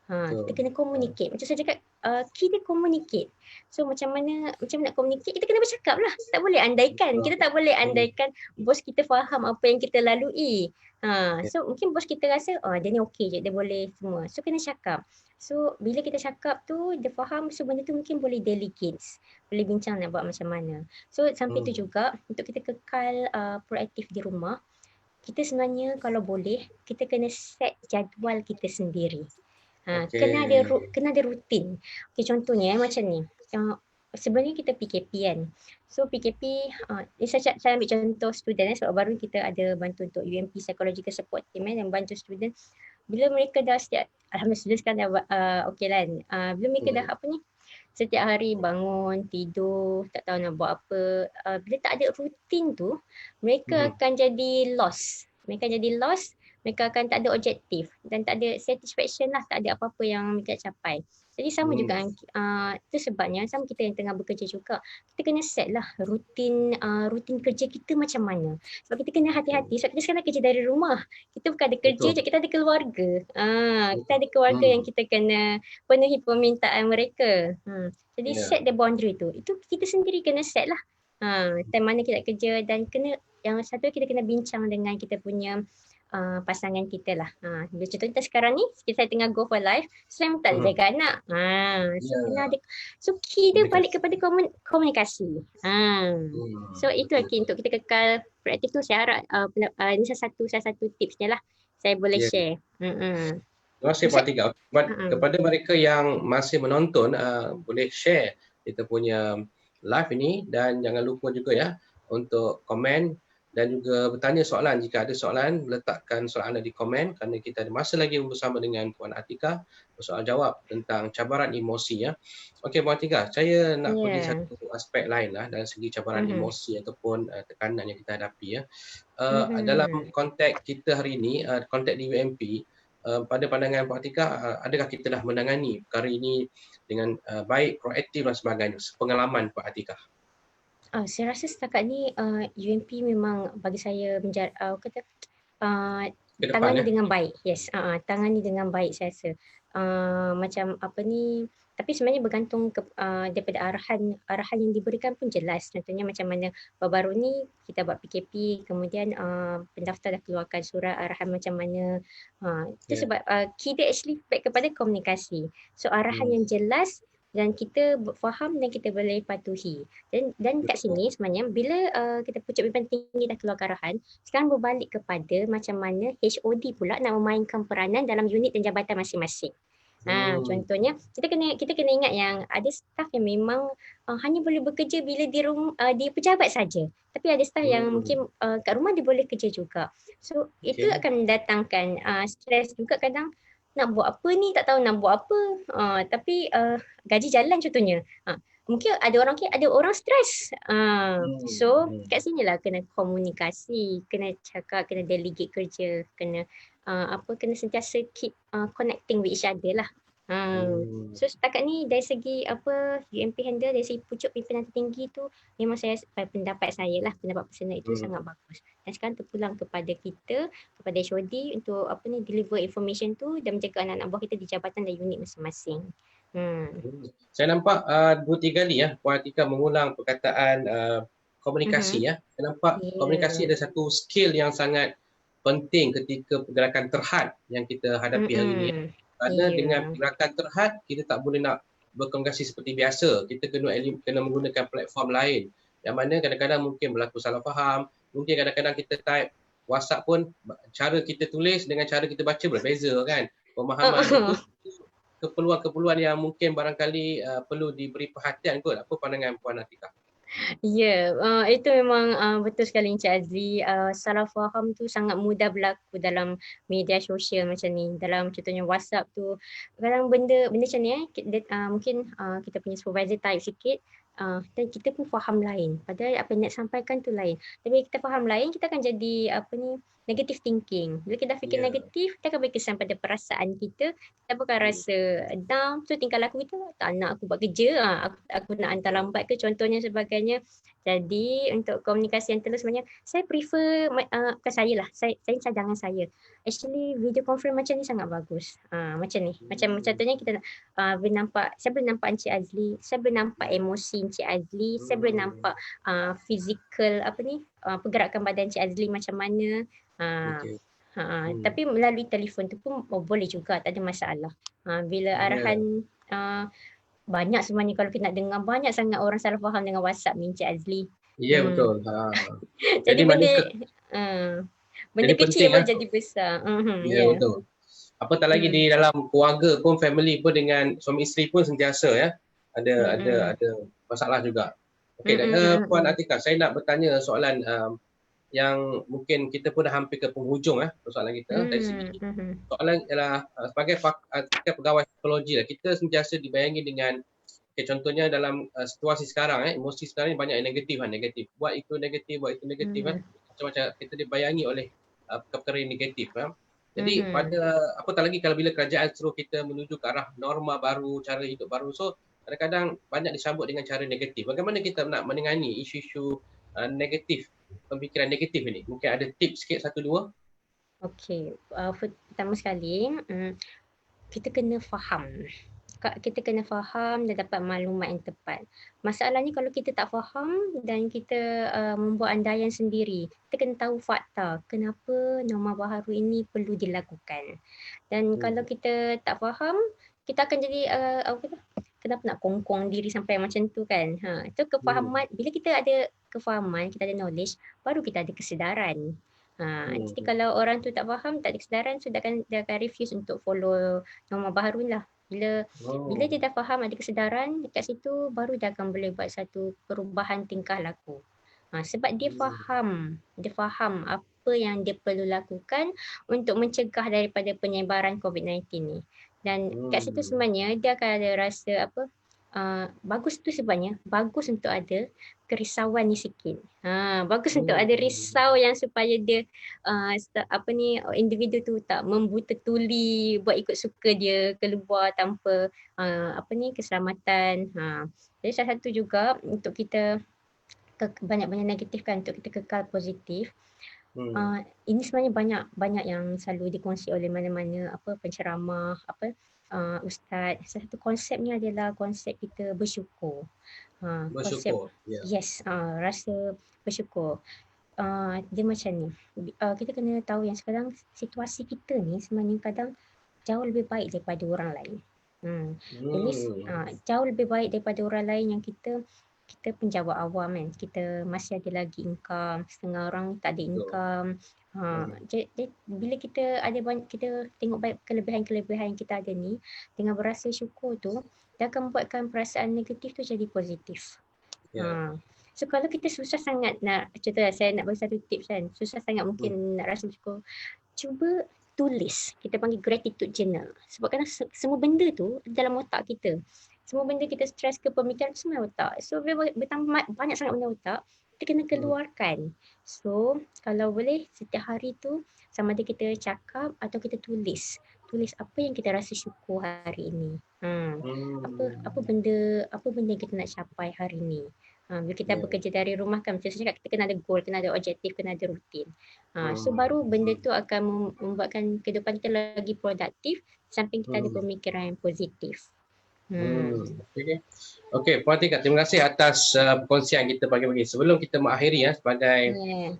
Kita kena communicate. Macam saya cakap, kita communicate. So macam nak communicate, kita kena bercakap lah. Tak boleh andaikan. Kita tak boleh andaikan bos kita faham apa yang kita lalui. So mungkin bos kita rasa, dia ni okey je, dia boleh semua. So kena cakap. So bila kita cakap tu, dia faham, so benda tu mungkin boleh delegate. Boleh bincang nak buat macam mana. So sampai tu juga, untuk kita kekal proaktif di rumah, kita sebenarnya kalau boleh, kita kena set jadual kita sendiri. Kena ada rutin. Okay, contohnya macam ni. Sebenarnya kita PKP kan. So PKP, saya ambil contoh student sebab baru kita ada bantu untuk UMP Psychological Support Team yang bantu student. Bila mereka dah alhamdulillah student sekarang dah okey lah. Bila mereka dah setiap hari bangun, tidur, tak tahu nak buat apa. Bila tak ada rutin tu, mereka akan jadi lost. Mereka akan tak ada objektif dan tak ada satisfaction lah, tak ada apa-apa yang mereka capai. Jadi sama juga, itu sebabnya sama kita yang tengah bekerja juga, kita kena set lah rutin kerja kita macam mana. Sebab kita kena hati-hati, sebab kita sekarang kerja dari rumah. Kita bukan ada kerja je, kita ada keluarga. Kita ada keluarga yang kita kena penuhi permintaan mereka. Jadi set the boundary tu. Itu kita sendiri kena set lah. Time mana kita kerja dan yang satu kita kena bincang dengan kita punya pasangan kita lah. Contoh kita sekarang ni, saya tengah go for life, saya tak boleh jaga anak. So kita balik kepada komunikasi. So itu lagi untuk kita kekal proaktif tu, saya harap ini salah satu tipsnya lah saya boleh share. Terima kasih Puan Atika. Kepada mereka yang masih menonton, boleh share kita punya live ini dan jangan lupa juga ya untuk komen dan juga bertanya soalan. Jika ada soalan, letakkan soalan anda di komen kerana kita ada masa lagi bersama dengan Puan Atika bersoal jawab tentang cabaran emosi ya. Okey Puan Atika, saya nak pergi satu aspek lain lah dalam segi cabaran emosi ataupun tekanan yang kita hadapi ya. Dalam konteks kita hari ini, konteks di UMP, pada pandangan Puan Atika, adakah kita dah menangani perkara ini dengan baik, proaktif dan sebagainya? Pengalaman Puan Atika. Saya rasa setakat ni UMP memang bagi saya tangani dengan baik. Yes, tangani dengan baik saya rasa. Macam apa ni, tapi sebenarnya bergantung daripada arahan yang diberikan pun jelas. Contohnya macam mana baru-baru ni kita buat PKP, kemudian pendaftar dah keluarkan surat arahan macam mana. Itu sebab kita actually back kepada komunikasi. So arahan yang jelas dan kita faham dan kita boleh patuhi. Dan kat sini sebenarnya bila kita pucuk pimpinan tinggi dah keluar arahan, sekarang berbalik kepada macam mana HOD pula nak memainkan peranan dalam unit dan jabatan masing-masing. Contohnya kita kena ingat yang ada staf yang memang hanya boleh bekerja bila dia pejabat saja. Tapi ada staf yang mungkin kat rumah dia boleh kerja juga. So itu akan mendatangkan stres juga kadang. Nak buat apa ni, tak tahu nak buat apa, tapi gaji jalan contohnya. Mungkin ada orang stres. So kat sinilah kena komunikasi, kena cakap, kena delegate kerja, kena kena sentiasa keep connecting with each other lah. Hmm. So setakat ni dari segi UMP handle, dari segi pucuk pimpinan tertinggi tu memang pendapat saya lah, pendapat personal itu Hmm. sangat bagus. Dan sekarang terpulang kepada kita, kepada HOD untuk deliver information tu dan menjaga anak-anak buah kita di jabatan dan unit masing-masing. Saya nampak 2-3 kali Puan Atika mengulang perkataan komunikasi Saya nampak komunikasi Ya. ada satu skill yang sangat penting ketika pergerakan terhad yang kita hadapi hari ini. Kerana dengan Ya. pergerakan terhad, kita tak boleh nak berkomunikasi seperti biasa. Kita kena menggunakan platform lain. Yang mana kadang-kadang mungkin berlaku salah faham. Mungkin kadang-kadang kita type WhatsApp pun, cara kita tulis dengan cara kita baca berbeza kan. Pemahaman itu keperluan-keperluan yang mungkin barangkali perlu diberi perhatian kot. Apa pandangan Puan Atika? Ya, itu memang betul sekali Encik Azli. Salah faham tu sangat mudah berlaku dalam media sosial macam ni. Dalam contohnya WhatsApp tu, kadang benda macam ni mungkin kita punya supervisor type sikit, dan kita pun faham lain. Padahal apa yang nak sampaikan tu lain. Tapi kita faham lain, kita akan jadi negative thinking. Bila kita fikir Ya. negatif, kita akan berkesan pada perasaan kita. Kita akan rasa down. So tingkah laku kita, tak nak aku buat kerja, aku nak hantar lambat ke contohnya sebagainya. Jadi untuk komunikasi yang terus sebenarnya saya prefer bukan saya lah, saya cadangan saya. Actually video conference macam ni sangat bagus. Macam ni. Macam contohnya kita boleh nampak, saya boleh nampak Encik Azli, saya boleh nampak emosi Encik Azli, saya boleh nampak physical pergerakan badan Encik Azli macam mana. Okey. Tapi melalui telefon tu pun boleh juga, tak ada masalah. Bila Ya. arahan banyak sebenarnya kalau kita nak dengar, banyak sangat orang salah faham dengan WhatsApp ni Encik Azli. Ya, betul. Jadi Jadi benda maknanya benda jadi kecil penting boleh jadi besar. Ya, Ya. betul. Apatah lagi di dalam keluarga pun, family pun, dengan suami isteri pun sentiasa ada masalah juga. Okey, Puan Atika, saya nak bertanya soalan yang mungkin kita pun dah hampir ke penghujung persoalan kita. Dari segi soalan ialah sebagai pegawai psikologi kita sentiasa dibayangi dengan contohnya dalam situasi sekarang emosi sekarang ni banyak yang negatif. Buat itu negatif macam-macam kita dibayangi oleh perkara yang negatif Jadi pada apatah lagi kalau bila kerajaan suruh kita menuju ke arah norma baru, cara hidup baru, so kadang-kadang banyak disambut dengan cara negatif. Bagaimana kita nak menangani isu-isu negatif, pemikiran negatif ini? Mungkin ada tips sikit 1-2? Okey, pertama sekali kita kena faham. Kita kena faham dan dapat maklumat yang tepat. Masalahnya kalau kita tak faham dan kita membuat andaian sendiri, kita kena tahu fakta kenapa norma baharu ini perlu dilakukan. Dan kalau kita tak faham, kita akan jadi kenapa nak kongkong diri sampai macam tu kan. Itu kefahaman. Bila kita ada kefahaman, kita ada knowledge, baru kita ada kesedaran. Jadi kalau orang tu tak faham, tak ada kesedaran, so dia akan refuse untuk follow norma baharu lah. Bila dia dah faham, ada kesedaran dekat situ, baru dia akan boleh buat satu perubahan tingkah laku. Sebab dia faham apa yang dia perlu lakukan untuk mencegah daripada penyebaran COVID-19 ni. Dan kat situ sebenarnya dia akan ada rasa bagus tu sebabnya, bagus untuk ada kerisauan ni sikit. Bagus untuk ada risau yang supaya dia individu tu tak membuta tuli buat ikut suka dia keluar tanpa keselamatan. Jadi salah satu juga untuk kita banyak-banyak negatif kan, untuk kita kekal positif. Ini sebenarnya banyak yang selalu dikongsi oleh mana-mana penceramah, ustaz. Salah satu konsepnya adalah konsep kita bersyukur. Bersyukur. Yes, rasa bersyukur. Dia macam ni. Kita kena tahu yang sekarang situasi kita ni sebenarnya kadang jauh lebih baik daripada orang lain. At least jauh lebih baik daripada orang lain yang kita penjawat awam kan. Kita masih ada lagi income, setengah orang tak ada income. Jadi bila kita tengok baik kelebihan-kelebihan yang kita ada ni, dengan berasa syukur tu, dia akan membuatkan perasaan negatif tu jadi positif. So kalau kita susah sangat nak, contohnya saya nak bagi satu tips kan, susah sangat mungkin nak rasa syukur, cuba tulis. Kita panggil gratitude journal. Sebab kadang semua benda tu dalam otak kita. Semua benda kita stres ke pemikiran semua dalam otak. So bila bertambah banyak sangat benda otak, kita kena keluarkan. So kalau boleh setiap hari tu sama ada kita cakap atau kita tulis. tulis apa yang kita rasa syukur hari ini. Apa Hmm. benda yang kita nak capai hari ini. Bila kita Ya. bekerja dari rumah kan macam saya cakap, kita kena ada goal, kena ada objektif, kena ada rutin. So Hmm. baru benda tu akan membuatkan kehidupan kita lagi produktif samping kita ada Hmm. pemikiran yang positif. Okey. Okey, Puan Atikah, terima kasih atas perkongsian kita pagi-pagi. Sebelum kita mengakhiri sebagai Yeah.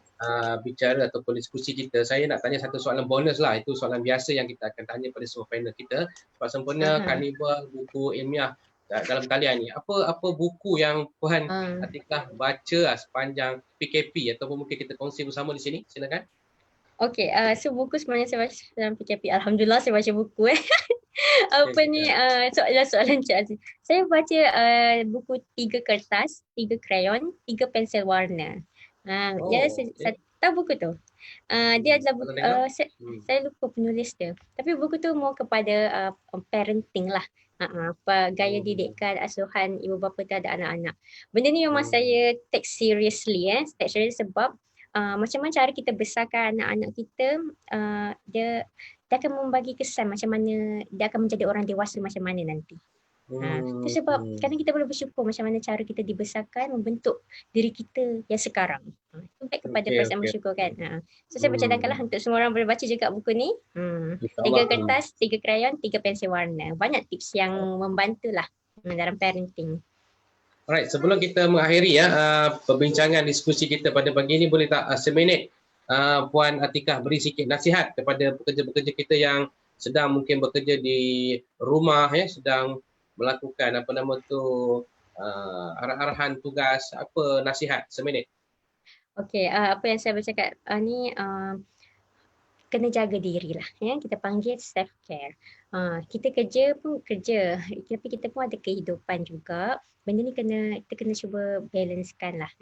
bicara ataupun diskusi kita, saya nak tanya satu soalan bonus lah. Itu soalan biasa yang kita akan tanya pada semua panel kita. Sebab sempurna Carnival buku ilmiah dalam talian ni. Apa buku yang Puan Atikah baca sepanjang PKP ataupun mungkin kita kongsi bersama di sini? Silakan. Okay, so buku sebenarnya saya baca dalam PKP. Alhamdulillah saya baca buku. Apa ni soalan Cik Aziz. Saya baca buku 3 kertas, 3 krayon, 3 pensel warna. Saya tahu buku tu. Dia adalah saya lupa penulis dia. Tapi buku tu more kepada parenting lah. Gaya didikan asuhan ibu bapa terhadap anak-anak. Benda ni memang saya take seriously take serious sebab macam mana cara kita besarkan anak-anak kita, dia akan membagi kesan macam mana dia akan menjadi orang dewasa macam mana nanti. Itu sebab kadang kita boleh bersyukur macam mana cara kita dibesarkan membentuk diri kita yang sekarang. Itu baik kepada perasaan bersyukur kan. So saya bercadangkanlah untuk semua orang boleh baca juga buku ni. 3 kertas, 3 krayon, 3 pensel warna. Banyak tips yang membantulah dalam parenting. Alright, sebelum kita mengakhiri perbincangan diskusi kita pada pagi ini, boleh tak seminit Puan Atikah beri sikit nasihat kepada pekerja-pekerja kita yang sedang mungkin bekerja di rumah sedang melakukan arah-arahan tugas, apa nasihat seminit? Okey, apa yang saya bercakap ni kena jaga diri lah kita panggil self care. Kita kerja pun kerja, tapi kita pun ada kehidupan juga. Benda ni kita kena cuba balancekan lah.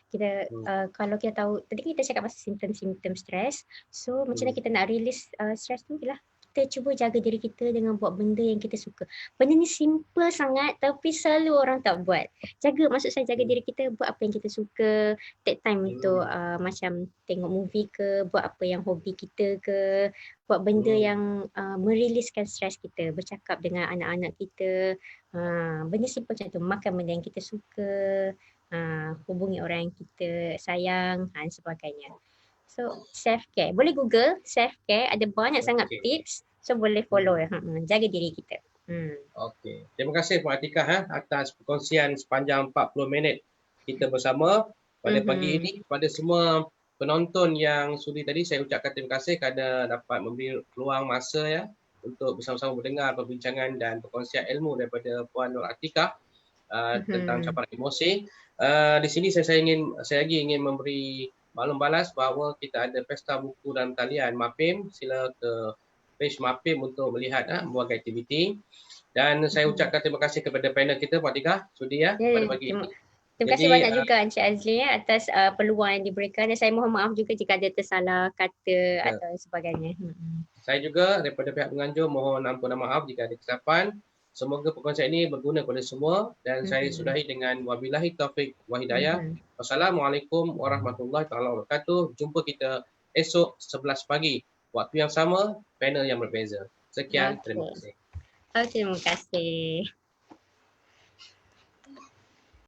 Kita kalau kita tahu, tadi kita cakap pasal simptom-simptom stres. So macam mana kita nak release stres tu lah. Kita cuba jaga diri kita dengan buat benda yang kita suka. Benda ni simple sangat tapi selalu orang tak buat. Maksud saya jaga diri kita, buat apa yang kita suka, take time untuk macam tengok movie ke, buat apa yang hobi kita ke, buat benda yang meriliskan stres kita, bercakap dengan anak-anak kita, benda simple macam tu, makan benda yang kita suka, hubungi orang yang kita sayang dan sebagainya. So self care, boleh Google self care, ada banyak sangat tips, so boleh follow jaga diri kita. Okey. Terima kasih Puan Atikah atas perkongsian sepanjang 40 minit kita bersama pada pagi ini. Kepada semua penonton yang sudi tadi, saya ucapkan terima kasih kerana dapat memberi peluang masa untuk bersama-sama mendengar perbincangan dan perkongsian ilmu daripada Puan Nur Atikah tentang caparan emosi. Di sini saya lagi ingin memberi maklum balas bahawa kita ada pesta buku dalam talian MAPIM. Sila ke page MAPIM untuk melihat berbagai aktiviti. Dan saya ucapkan terima kasih kepada panel kita, Puan Atikah, sudi pada pagi ini. Terima kasih banyak juga Encik Azli atas peluang yang diberikan, dan saya mohon maaf juga jika ada tersalah kata atau sebagainya. Saya juga daripada pihak penganjur mohon ampun dan maaf jika ada kesilapan. Semoga perkongsian ini berguna kepada semua, dan saya sudahi dengan wabillahi taufik wa hidayah. Wassalamualaikum warahmatullahi wabarakatuh. Jumpa kita esok 11 pagi. Waktu yang sama, panel yang berbeza. Sekian, terima kasih. Terima kasih.